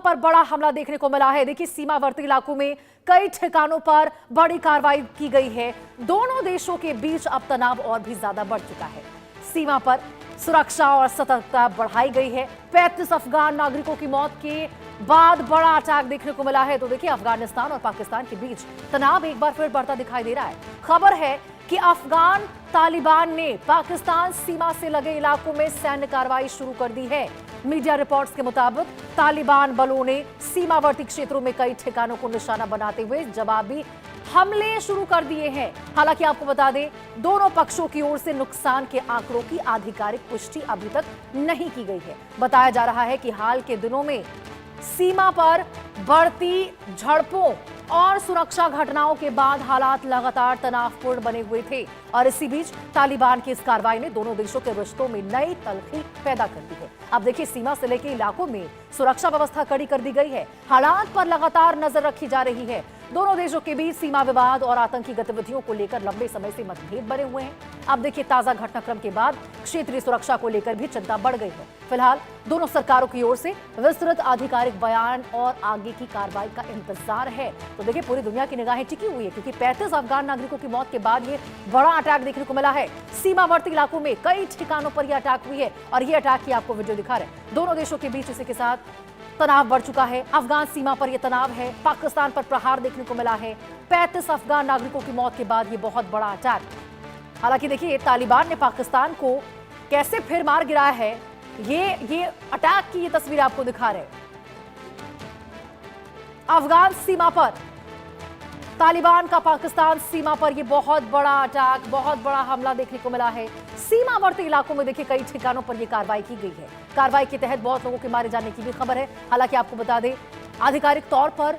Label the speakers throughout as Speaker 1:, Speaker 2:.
Speaker 1: पर बड़ा हमला देखने को मिला है। देखिए, सीमावर्ती इलाकों में कई ठिकानों पर बड़ी कार्रवाई की गई है। दोनों देशों के बीच अब तनाव और भी ज्यादा बढ़ चुका है। सीमा पर सुरक्षा और सतर्कता बढ़ाई गई है। 35 अफगान नागरिकों की मौत के बाद बड़ा अटैक देखने को मिला है। तो देखिए, अफगानिस्तान और पाकिस्तान के बीच तनाव एक बार फिर बढ़ता दिखाई दे रहा है। खबर है कि अफगान तालिबान ने पाकिस्तान सीमा से लगे इलाकों में सैन्य कार्रवाई शुरू कर दी है। मीडिया रिपोर्ट्स के मुताबिक तालिबान बलों ने सीमावर्ती क्षेत्रों में कई ठिकानों को निशाना बनाते हुए जवाबी हमले शुरू कर दिए हैं। हालांकि आपको बता दें, दोनों पक्षों की ओर से नुकसान के आंकड़ों की आधिकारिक पुष्टि अभी तक नहीं की गई है। बताया जा रहा है कि हाल के दिनों में सीमा पर बढ़ती झड़पों और सुरक्षा घटनाओं के बाद हालात लगातार तनावपूर्ण बने हुए थे और इसी बीच तालिबान की इस कार्रवाई ने दोनों देशों के रिश्तों में नई तल्खी पैदा कर दी है। अब देखिए, सीमा से लेकर इलाकों में सुरक्षा व्यवस्था कड़ी कर दी गई है। हालात पर लगातार नजर रखी जा रही है। दोनों देशों के बीच सीमा विवाद और आतंकी गतिविधियों को लेकर लंबे समय से मतभेद बने हुए हैं। अब देखिए, ताजा घटनाक्रम के बाद क्षेत्रीय सुरक्षा को लेकर भी चिंता बढ़ गई है। फिलहाल दोनों सरकारों की ओर से विस्तृत आधिकारिक बयान और आगे की कार्रवाई का इंतजार है। तो देखिए, पूरी दुनिया की निगाहें टिकी हुई है क्योंकि 35 अफगान नागरिकों की मौत के बाद ये बड़ा अटैक देखने को मिला है। सीमावर्ती इलाकों में कई ठिकानों पर यह अटैक हुई है और ये अटैक की आपको वीडियो दिखा रहे हैं। दोनों देशों के बीच इसी के साथ तनाव बढ़ चुका है। अफगान सीमा पर यह तनाव है। पाकिस्तान पर प्रहार देखने को मिला है। 35 अफगान नागरिकों की मौत के बाद यह बहुत बड़ा अटैक। हालांकि देखिए, तालिबान ने पाकिस्तान को कैसे फिर मार गिराया है, ये अटैक की ये तस्वीर आपको दिखा रहे हैं। अफगान सीमा पर तालिबान का पाकिस्तान सीमा पर यह बहुत बड़ा अटैक, बहुत बड़ा हमला देखने को मिला है। सीमावर्ती इलाकों में देखिए, कई ठिकानों पर यह कार्रवाई की गई है। कार्रवाई के तहत बहुत लोगों के मारे जाने की भी खबर है। हालांकि आपको बता दें, आधिकारिक तौर पर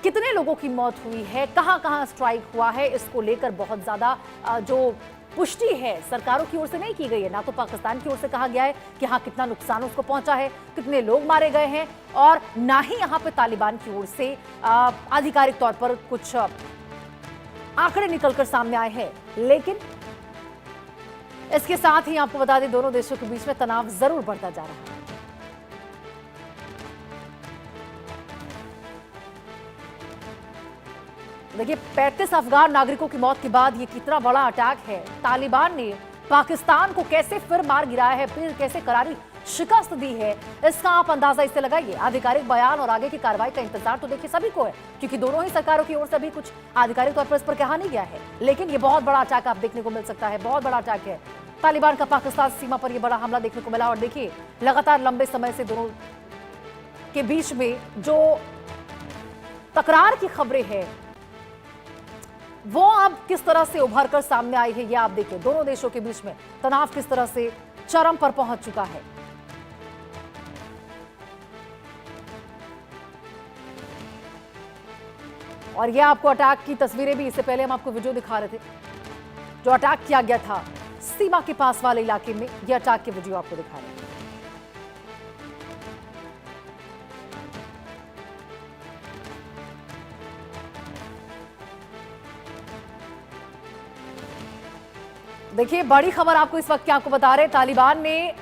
Speaker 1: कितने लोगों की मौत हुई है, कहां कहां स्ट्राइक हुआ है, इसको लेकर बहुत ज्यादा जो पुष्टि है सरकारों की ओर से नहीं की गई है। ना तो पाकिस्तान की ओर से कहा गया है कि हाँ, कितना नुकसान उसको पहुंचा है, कितने लोग मारे गए हैं, और ना ही यहां पे तालिबान की ओर से आधिकारिक तौर पर कुछ आंकड़े निकलकर सामने आए हैं। लेकिन इसके साथ ही आपको बता दें, दोनों देशों के बीच में तनाव जरूर बढ़ता जा रहा है। देखिए, 35 अफगान नागरिकों की मौत के बाद ये कितना बड़ा अटैक है। तालिबान ने पाकिस्तान को कैसे फिर मार गिराया है, फिर कैसे करारी शिकस्त दी है, इसका आप अंदाजा इससे लगाइए। आधिकारिक बयान और आगे की कार्रवाई का इंतजार तो देखिए सभी को है, क्योंकि दोनों ही सरकारों की ओर से भी कुछ आधिकारिक तौर पर इस पर कहा नहीं गया है। लेकिन ये बहुत बड़ा अटैक आप देखने को मिल सकता है, बहुत बड़ा अटैक है। तालिबान का पाकिस्तान सीमा पर यह बड़ा हमला देखने को मिला और देखिए, लगातार लंबे समय से दोनों के बीच में जो तकरार की खबरें हैं, वो अब किस तरह से उभर कर सामने आई है, ये आप देखिए। दोनों देशों के बीच में तनाव किस तरह से चरम पर पहुंच चुका है। और ये आपको अटैक की तस्वीरें भी, इससे पहले हम आपको वीडियो दिखा रहे थे, जो अटैक किया गया था सीमा के पास वाले इलाके में, ये अटैक की वीडियो आपको दिखा रहे हैं। देखिए, बड़ी खबर आपको इस वक्त की आपको बता रहे हैं, तालिबान ने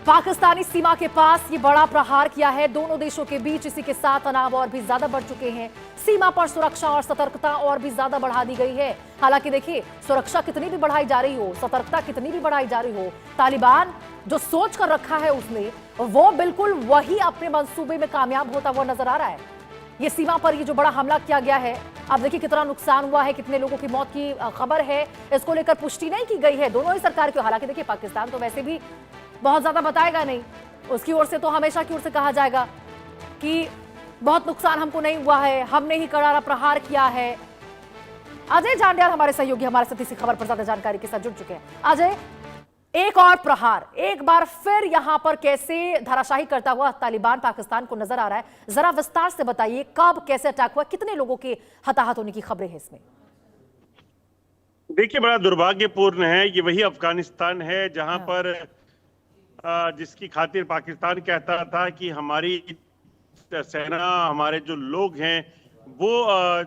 Speaker 1: पाकिस्तानी सीमा के पास ये बड़ा प्रहार किया है। दोनों देशों के बीच इसी के साथ तनाव और भी ज्यादा बढ़ चुके हैं। सीमा पर सुरक्षा और सतर्कता और भी ज्यादा बढ़ा दी गई है। हालांकि देखिए, सुरक्षा कितनी भी बढ़ाई जा रही हो, सतर्कता कितनी भी बढ़ाई जा रही हो, तालिबान जो सोच कर रखा है उसने, वो बिल्कुल वही अपने मंसूबे में कामयाब होता हुआ नजर आ रहा है। ये सीमा पर ये जो बड़ा हमला किया गया है, अब देखिए कितना नुकसान हुआ है, कितने लोगों की मौत की खबर है, इसको लेकर पुष्टि नहीं की गई है दोनों ही सरकार की। हालांकि देखिए, पाकिस्तान तो वैसे भी बहुत ज्यादा बताएगा नहीं, उसकी ओर से तो हमेशा की ओर से कहा जाएगा कि बहुत नुकसान हमको नहीं हुआ है, हमने ही करारा प्रहार किया है। अजय जांड्याल हमारे सहयोगी हमारे साथ इसी खबर पर ज्यादा जानकारी के साथ जुड़ चुके हैं। अजय, एक और प्रहार, एक बार फिर यहां पर कैसे धराशाही करता हुआ तालिबान पाकिस्तान को नजर आ रहा है, जरा विस्तार से बताइए, कब कैसे अटैक हुआ, कितने लोगों के हताहत होने की खबरें हैं इसमें?
Speaker 2: देखिए, बड़ा दुर्भाग्यपूर्ण है, ये वही अफगानिस्तान है जहां पर जिसकी खातिर पाकिस्तान कहता था कि हमारी सेना, हमारे जो लोग हैं वो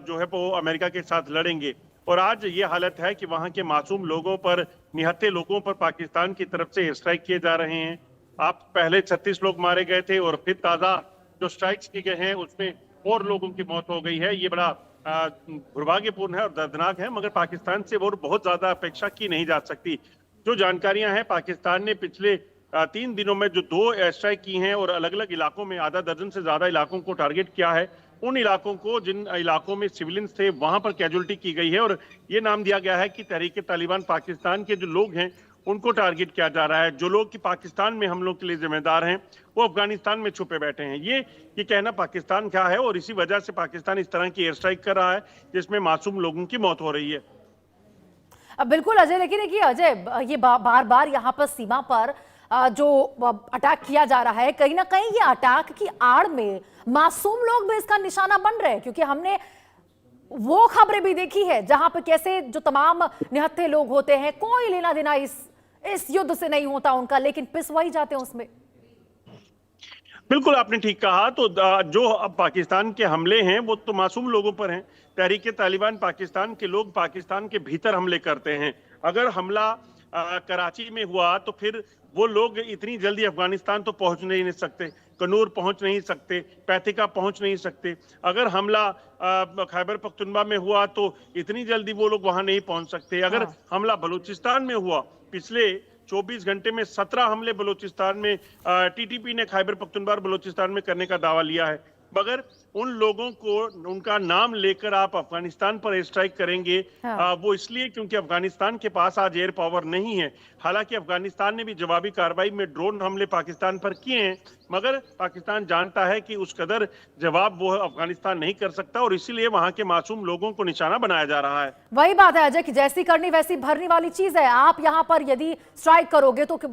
Speaker 2: जो है वो अमेरिका के साथ लड़ेंगे। और आज ये हालत है कि वहां के मासूम लोगों पर, निहत्थे लोगों पर पाकिस्तान की तरफ से स्ट्राइक किए जा रहे हैं। आप पहले 36 लोग मारे गए थे और फिर ताजा जो स्ट्राइक्स किए गए हैं उसमें और लोगों की मौत हो गई है। ये बड़ा दुर्भाग्यपूर्ण है और दर्दनाक है, मगर पाकिस्तान से वो बहुत ज्यादा अपेक्षा की नहीं जा सकती। जो जानकारियां हैं, पाकिस्तान ने पिछले 3 दिनों में जो 2 एयर स्ट्राइक की हैं और अलग अलग इलाकों में आधा दर्जन से ज्यादा इलाकों को टारगेट किया है। उन इलाकों को, जिन इलाकों में सिविलियंस थे, वहां पर कैजुअलिटी की गई है और ये नाम दिया गया है कि तहरीक तालिबान पाकिस्तान के जो लोग हैं उनको टारगेट किया जा रहा है। जो लोग कि पाकिस्तान में हमलों के लिए जिम्मेदार हैं वो अफगानिस्तान में छुपे बैठे हैं। ये कहना पाकिस्तान का है और इसी वजह से पाकिस्तान इस तरह की एयर स्ट्राइक कर रहा है जिसमें मासूम लोगों की मौत हो रही है।
Speaker 1: अब बिल्कुल अजय, लेकिन देखिए अजय, ये बार बार यहाँ पर सीमा पर जो अटैक किया जा रहा है, कहीं ना कहीं ये अटैक की आड़ में मासूम लोग भी इसका निशाना बन रहे हैं, क्योंकि हमने वो खबरें भी देखी है जहां पर कैसे जो तमाम निहत्थे लोग होते हैं, कोई लेना देना इस युद्ध से नहीं होता उनका, लेकिन पिसवाई जाते हैं उसमें।
Speaker 2: बिल्कुल आपने ठीक कहा। तो जो अब पाकिस्तान के हमले हैं वो तो मासूम लोगों पर हैं। तहरीक तालिबान पाकिस्तान के लोग पाकिस्तान के भीतर हमले करते हैं। अगर हमला कराची में हुआ तो फिर वो लोग इतनी जल्दी अफगानिस्तान तो पहुंच नहीं सकते, कनूर पहुंच नहीं सकते, पैथिका पहुंच नहीं सकते। अगर हमला खैबर पख्तूनख्वा में हुआ तो इतनी जल्दी वो लोग वहां नहीं पहुंच सकते। अगर हमला बलूचिस्तान में हुआ, पिछले 24 घंटे में 17 हमले बलूचिस्तान में टीटीपी ने खैबर पख्तूनख्वा बलूचिस्तान में करने का दावा लिया है, मगर उन लोगों को उनका नाम लेकर आप अफगानिस्तान पर एयर स्ट्राइक करेंगे। वो इसलिए क्योंकि अफगानिस्तान के पास आज एयर पावर नहीं है। हालांकि अफगानिस्तान ने भी जवाबी कार्रवाई में ड्रोन हमले पाकिस्तान पर किए हैं, मगर पाकिस्तान जानता है कि उस कदर जवाब वो अफगानिस्तान नहीं कर सकता और इसीलिए वहां के मासूम लोगों को निशाना बनाया जा रहा है।
Speaker 1: वही बात है अजय कि जैसी करनी वैसी भरनी वाली चीज है। आप यहाँ पर यदि स्ट्राइक करोगे तो